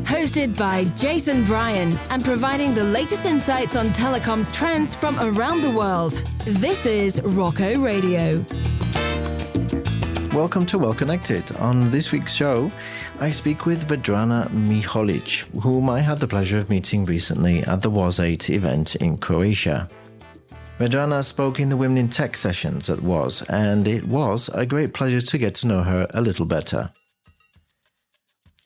Hosted by Jason Bryan and providing the latest insights on telecoms trends from around the world. This is Rocco Radio. Welcome to Well Connected. On this week's show, I speak with Vedrana Miholic, whom I had the pleasure of meeting recently at the WOS8 event in Croatia. Vedrana spoke in the Women in Tech sessions at WOS, and it was a great pleasure to get to know her a little better.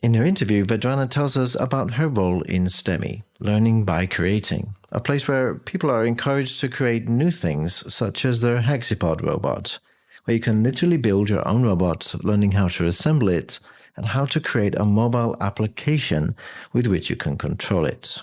In her interview, Vedrana tells us about her role in Stemi, Learning by Creating, a place where people are encouraged to create new things, such as their Hexapod Robot, where you can literally build your own robot, learning how to assemble it, and how to create a mobile application with which you can control it.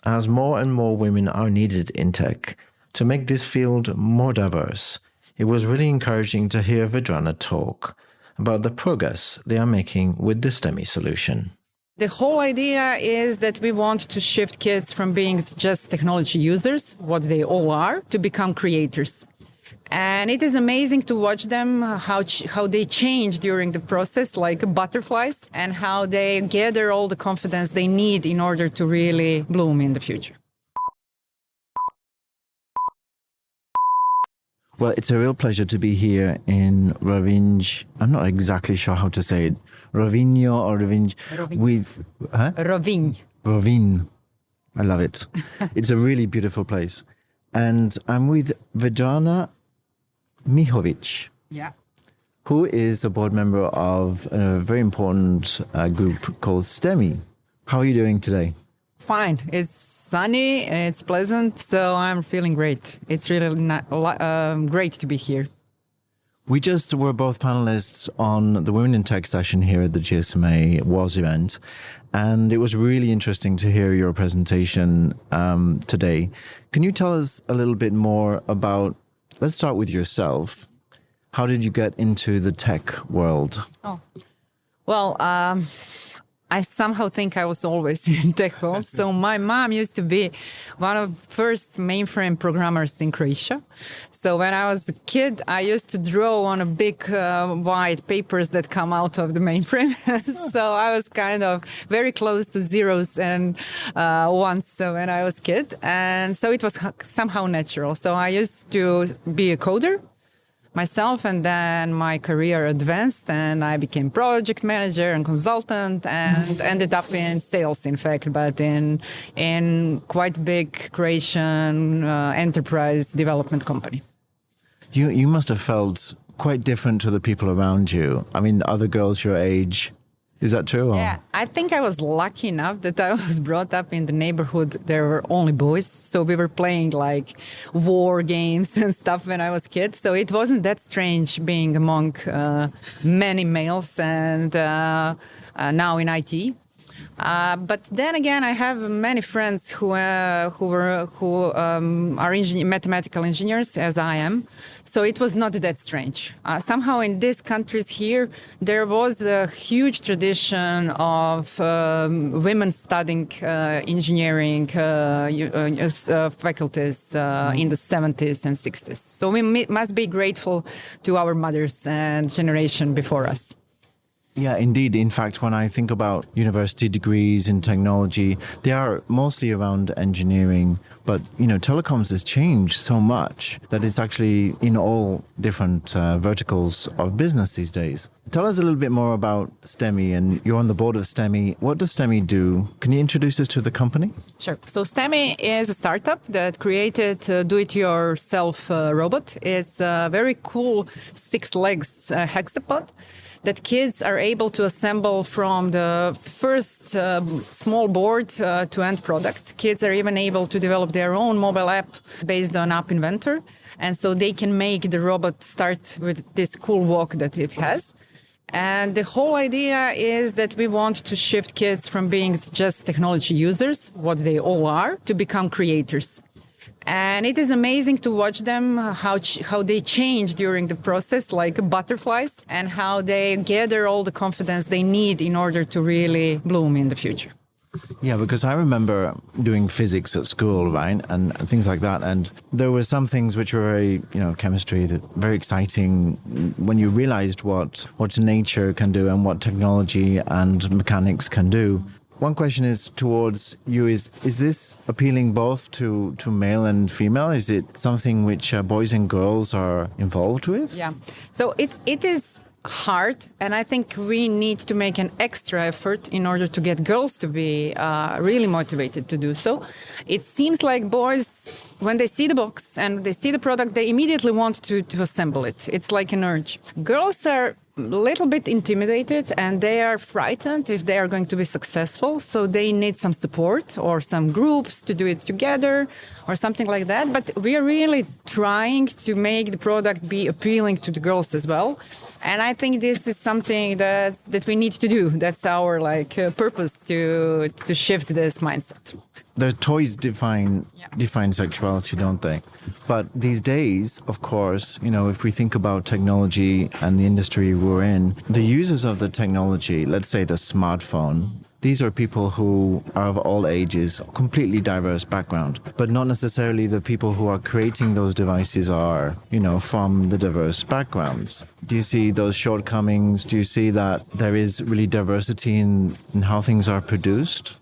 As more and more women are needed in tech to make this field more diverse, it was really encouraging to hear Vedrana talk about the progress they are making with the Stemi Solution. The whole idea is that we want to shift kids from being just technology users, what they all are, to become creators. And it is amazing to watch them, how they change during the process, like butterflies, and how they gather all the confidence they need in order to really bloom in the future. Well, it's a real pleasure to be here in Rovinj. I'm not exactly sure how to say it. Rovinjo or Rovinj? With... Huh? Rovinj. Rovin. I love it. It's a really beautiful place. And I'm with Vedrana Miholic, who is a board member of a very important group called Stemi. How are you doing today? Fine. It's sunny, it's pleasant, so I'm feeling great. It's really great to be here. We just were both panelists on the Women in Tech session here at the GSMA WOS event, and it was really interesting to hear your presentation today. Can you tell us a little bit more about, let's start with yourself. How did you get into the tech world? Well, I somehow think I was always in tech world. So my mom used to be one of the first mainframe programmers in Croatia. So when I was a kid, I used to draw on a big white papers that come out of the mainframe. So I was kind of very close to zeros and ones when I was a kid. And so it was somehow natural. So I used to be a coder myself, and then my career advanced and I became project manager and consultant and ended up in sales, in fact, but in quite big Croatian enterprise development company. You must have felt quite different to the people around you. I mean, other girls your age. Is that true? Or? Yeah, I think I was lucky enough that I was brought up in the neighborhood. There were only boys. So we were playing like war games and stuff when I was a kid. So it wasn't that strange being among many males and now in IT. But then again, I have many friends who are mathematical engineers, as I am. So it was not that strange. Somehow in these countries here, there was a huge tradition of women studying engineering faculties in the 70s and 60s. So we must be grateful to our mothers and generation before us. Yeah, indeed. In fact, when I think about university degrees in technology, they are mostly around engineering. But, telecoms has changed so much that it's actually in all different verticals of business these days. Tell us a little bit more about Stemi, and you're on the board of Stemi. What does Stemi do? Can you introduce us to the company? Sure. So Stemi is a startup that created a do-it-yourself robot. It's a very cool 6 legs hexapod that kids are able to assemble from the first small board to end product. Kids are even able to develop their own mobile app based on App Inventor. And so they can make the robot start with this cool walk that it has. And the whole idea is that we want to shift kids from being just technology users, what they all are, to become creators. And it is amazing to watch them, how they change during the process, like butterflies, and how they gather all the confidence they need in order to really bloom in the future. Yeah, because I remember doing physics at school, right, and things like that. And there were some things which were very, chemistry, that very exciting when you realized what nature can do and what technology and mechanics can do. One question is towards you is this appealing both to male and female? Is it something which boys and girls are involved with? Yeah. So it is hard, and I think we need to make an extra effort in order to get girls to be really motivated to do so. It seems like boys, when they see the box and they see the product, they immediately want to assemble it. It's like an urge. Girls are a little bit intimidated and they are frightened if they are going to be successful, so they need some support or some groups to do it together or something like that. But we are really trying to make the product be appealing to the girls as well. And I think this is something that we need to do. That's our purpose to shift this mindset. The toys define sexuality, don't they? But these days, of course, if we think about technology and the industry we're in, the users of the technology, let's say the smartphone, these are people who are of all ages, completely diverse background, but not necessarily the people who are creating those devices are, from the diverse backgrounds. Do you see those shortcomings? Do you see that there is really diversity in how things are produced?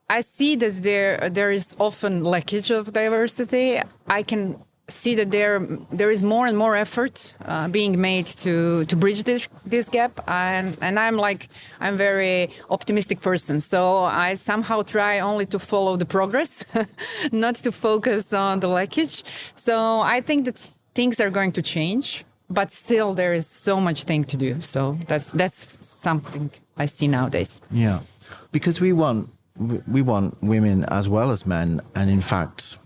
I see that there is often lackage of diversity. I can see that there is more and more effort being made to bridge this gap, and I'm very optimistic person, so I somehow try only to follow the progress, not to focus on the lackage. So I think that things are going to change, but still there is so much thing to do. So that's something I see nowadays. Yeah, because we want women as well as men, and in fact,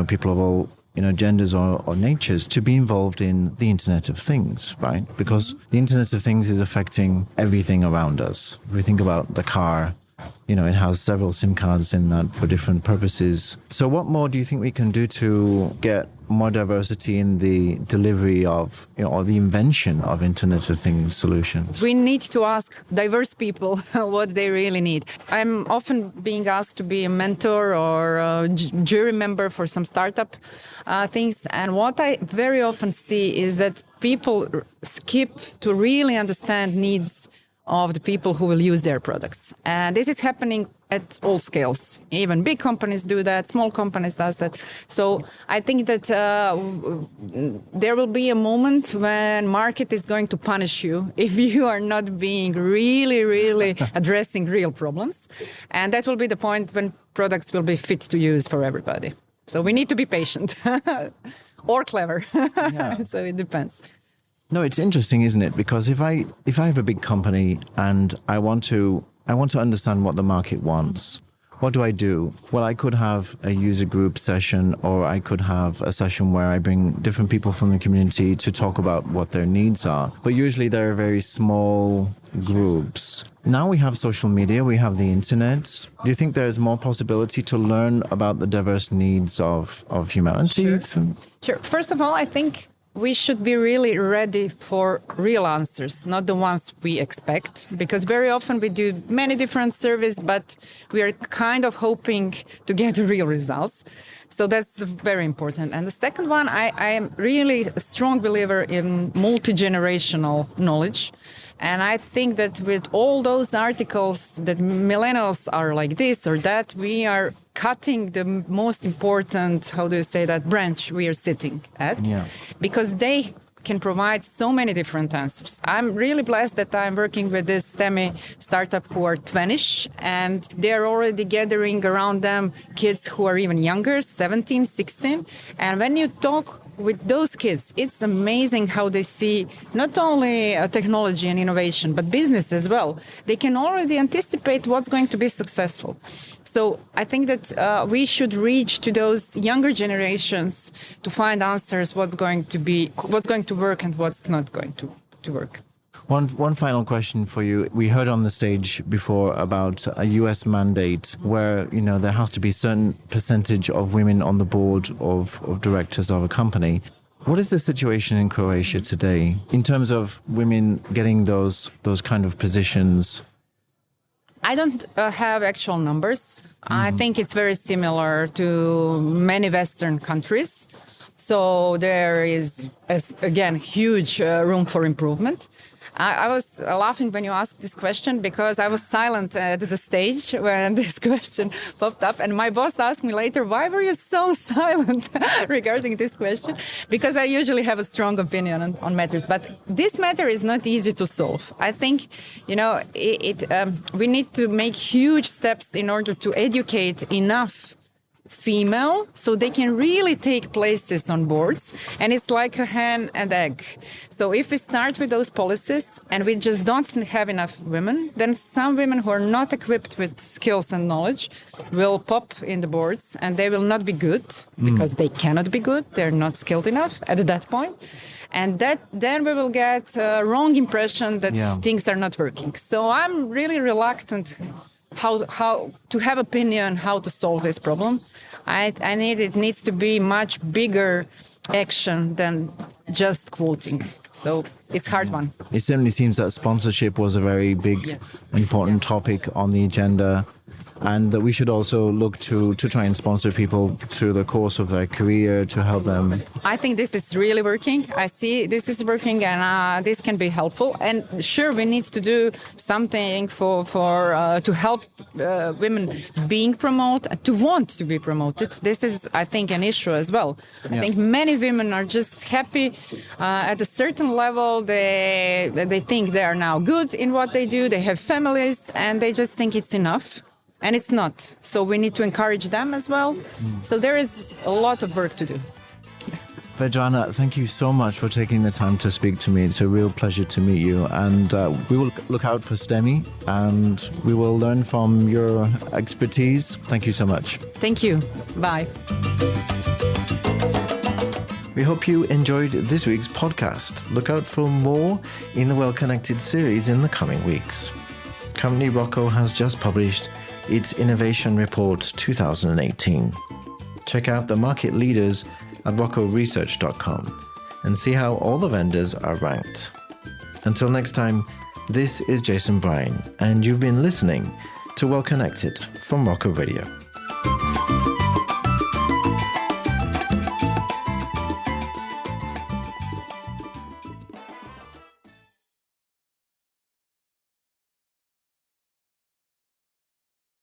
people of all genders or natures to be involved in the Internet of Things, right? Because the Internet of Things is affecting everything around us. If we think about the car, it has several SIM cards in that for different purposes. So what more do you think we can do to get more diversity in the delivery of, or the invention of Internet of Things solutions? We need to ask diverse people what they really need. I'm often being asked to be a mentor or a jury member for some startup things. And what I very often see is that people skip to really understand needs of the people who will use their products. And this is happening at all scales. Even big companies do that, small companies does that. So I think that there will be a moment when market is going to punish you if you are not being really, really addressing real problems. And that will be the point when products will be fit to use for everybody. So we need to be patient or clever. Yeah. So it depends. No, it's interesting, isn't it? Because if I have a big company and I want to understand what the market wants, what do I do? Well, I could have a user group session, or I could have a session where I bring different people from the community to talk about what their needs are. But usually they're very small groups. Now we have social media, we have the internet. Do you think there's more possibility to learn about the diverse needs of humanity? Sure. First of all, I think we should be really ready for real answers, not the ones we expect, because very often we do many different surveys, but we are kind of hoping to get real results. So that's very important. And the second one, I am really a strong believer in multi-generational knowledge. And I think that with all those articles that millennials are like this or that, we are cutting the most important, branch we are sitting at. Yeah. Because they can provide so many different answers. I'm really blessed that I'm working with this Stemi startup who are 20ish, and they're already gathering around them kids who are even younger, 17, 16. And when you talk with those kids, it's amazing how they see not only technology and innovation, but business as well. They can already anticipate what's going to be successful. So I think that we should reach to those younger generations to find answers, what's going to work and what's not going to work. One final question for you. We heard on the stage before about a US mandate where, there has to be a certain percentage of women on the board of directors of a company. What is the situation in Croatia today in terms of women getting those kind of positions? I don't have actual numbers. I think it's very similar to many Western countries. So there is, again, huge room for improvement. I was laughing when you asked this question because I was silent at the stage when this question popped up. And my boss asked me later, why were you so silent regarding this question? Because I usually have a strong opinion on matters. But this matter is not easy to solve. I think, we need to make huge steps in order to educate enough female so they can really take places on boards, and it's like a hen and egg. So if we start with those policies and we just don't have enough women, then some women who are not equipped with skills and knowledge will pop in the boards, and they will not be good because they cannot be good, they're not skilled enough at that point. And then we will get a wrong impression that things are not working. So I'm really reluctant how to have opinion how to solve this problem. It needs to be much bigger action than just quoting. So it's a hard one. It certainly seems that sponsorship was a very big, important topic on the agenda, and that we should also look to try and sponsor people through the course of their career to help them. I think this is really working. I see this is working, and this can be helpful. And sure, we need to do something to help women being promoted, to want to be promoted. This is, I think, an issue as well. I think many women are just happy at a certain level. They think they are now good in what they do. They have families, and they just think it's enough. And it's not. So we need to encourage them as well. So there is a lot of work to do. Vedrana, thank you so much for taking the time to speak to me. It's a real pleasure to meet you. And we will look out for Stemi, and we will learn from your expertise. Thank you so much. Thank you. Bye. We hope you enjoyed this week's podcast. Look out for more in the Well Connected series in the coming weeks. Company Rocco has just published its Innovation Report 2018. Check out the market leaders at roccoresearch.com and see how all the vendors are ranked. Until next time, this is Jason Bryan, and you've been listening to Well Connected from Rocco Radio.